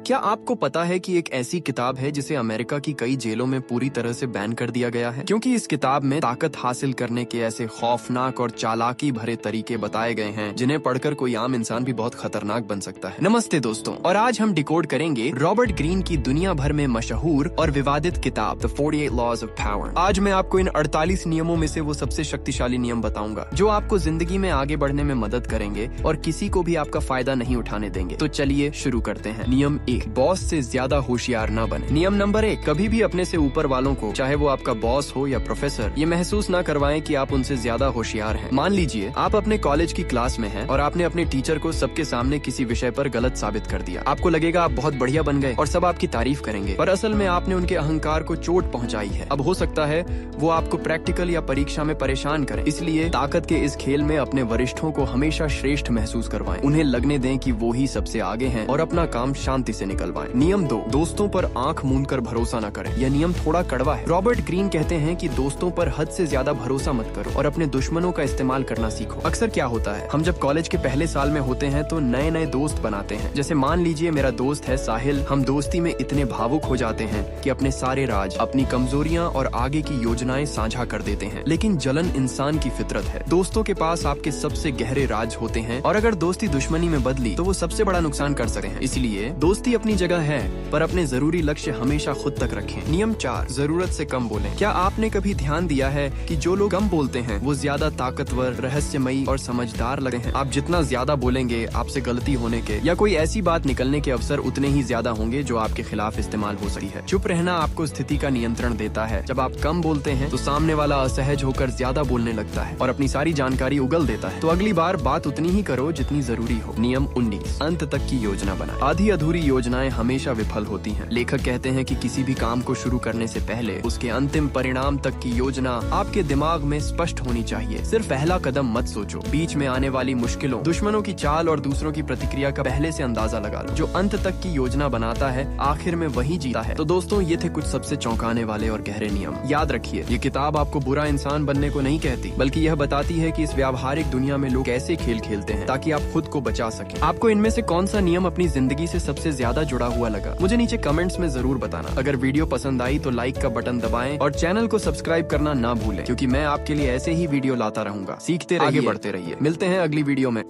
क्या आपको पता है कि एक ऐसी किताब है जिसे अमेरिका की कई जेलों में पूरी तरह से बैन कर दिया गया है, क्योंकि इस किताब में ताकत हासिल करने के ऐसे खौफनाक और चालाकी भरे तरीके बताए गए हैं जिन्हें पढ़कर कोई आम इंसान भी बहुत खतरनाक बन सकता है। नमस्ते दोस्तों, और आज हम डिकोड करेंगे रॉबर्ट ग्रीन की दुनिया भर में मशहूर और विवादित किताब द 48 लॉज ऑफ पावर। आज मैं आपको इन 48 नियमों में से वो सबसे शक्तिशाली नियम बताऊंगा जो आपको जिंदगी में आगे बढ़ने में मदद करेंगे और किसी को भी आपका फायदा नहीं उठाने देंगे। तो चलिए शुरू करते हैं। नियम 1, बॉस से ज्यादा होशियार न बने। नियम नंबर 1, कभी भी अपने से ऊपर वालों को, चाहे वो आपका बॉस हो या प्रोफेसर, ये महसूस न करवाएं कि आप उनसे ज्यादा होशियार हैं। मान लीजिए आप अपने कॉलेज की क्लास में हैं और आपने अपने टीचर को सबके सामने किसी विषय पर गलत साबित कर दिया। आपको लगेगा आप बहुत बढ़िया बन गए और सब आपकी तारीफ करेंगे, पर असल में आपने उनके अहंकार को चोट पहुंचाई है। अब हो सकता है वो आपको प्रैक्टिकल या परीक्षा में परेशान करें। इसलिए ताकत के इस खेल में अपने वरिष्ठों को हमेशा श्रेष्ठ महसूस करवाएं। उन्हें लगने दें कि वो ही सबसे आगे हैं और अपना काम शांति से निकलवाएं। नियम 2, दोस्तों पर आंख मूंद कर भरोसा न करें। यह नियम थोड़ा कड़वा है। रॉबर्ट ग्रीन कहते हैं कि दोस्तों पर हद से ज्यादा भरोसा मत करो और अपने दुश्मनों का इस्तेमाल करना सीखो। अक्सर क्या होता है, हम जब कॉलेज के पहले साल में होते हैं तो नए नए दोस्त बनाते हैं। जैसे मान लीजिए मेरा दोस्त है साहिल। हम दोस्ती में इतने भावुक हो जाते हैं कि अपने सारे राज, अपनी कमजोरियां और आगे की योजनाएं साझा कर देते हैं। लेकिन जलन इंसान की फितरत है। दोस्तों के पास आपके सबसे गहरे राज होते हैं और अगर दोस्ती दुश्मनी में बदली तो वो सबसे बड़ा नुकसान कर सकते हैं। इसलिए दोस्ती अपनी जगह है, पर अपने जरूरी लक्ष्य हमेशा खुद तक रखें। नियम 4, जरूरत से कम बोलें। क्या आपने कभी ध्यान दिया है कि जो लोग कम बोलते हैं वो ज्यादा ताकतवर, रहस्यमयी और समझदार लगते हैं? आप जितना ज्यादा बोलेंगे, आपसे गलती होने के या कोई ऐसी बात निकलने के अवसर उतने ही ज्यादा होंगे जो आपके खिलाफ इस्तेमाल हो सकती है। चुप रहना आपको स्थिति का नियंत्रण देता है। जब आप कम बोलते हैं तो सामने वाला असहज होकर ज्यादा बोलने लगता है और अपनी सारी जानकारी उगल देता है। तो अगली बार बात उतनी ही करो जितनी जरूरी हो। नियम 19, अंत तक की योजना बनाएं। आधी अधूरी योजनाएं हमेशा विफल होती हैं। लेखक कहते हैं कि किसी भी काम को शुरू करने से पहले उसके अंतिम परिणाम तक की योजना आपके दिमाग में स्पष्ट होनी चाहिए। सिर्फ पहला कदम मत सोचो, बीच में आने वाली मुश्किलों, दुश्मनों की चाल और दूसरों की प्रतिक्रिया का पहले से अंदाजा लगा लो। जो अंत तक की योजना बनाता है आखिर में वही जीता है। तो दोस्तों, ये थे कुछ सबसे चौंकाने वाले और गहरे नियम। याद रखिए, ये किताब आपको बुरा इंसान बनने को नहीं कहती, बल्कि यह बताती है कि इस व्यावहारिक दुनिया में लोग कैसे खेल खेलते हैं ताकि आप खुद को बचा सकें। आपको इनमें से कौन सा नियम अपनी जिंदगी से सबसे ज्यादा जुड़ा हुआ लगा, मुझे नीचे कमेंट्स में जरूर बताना। अगर वीडियो पसंद आई तो लाइक का बटन दबाएं और चैनल को सब्सक्राइब करना ना भूलें, क्योंकि मैं आपके लिए ऐसे ही वीडियो लाता रहूंगा। सीखते रहिए, आगे बढ़ते रहिए। मिलते हैं अगली वीडियो में।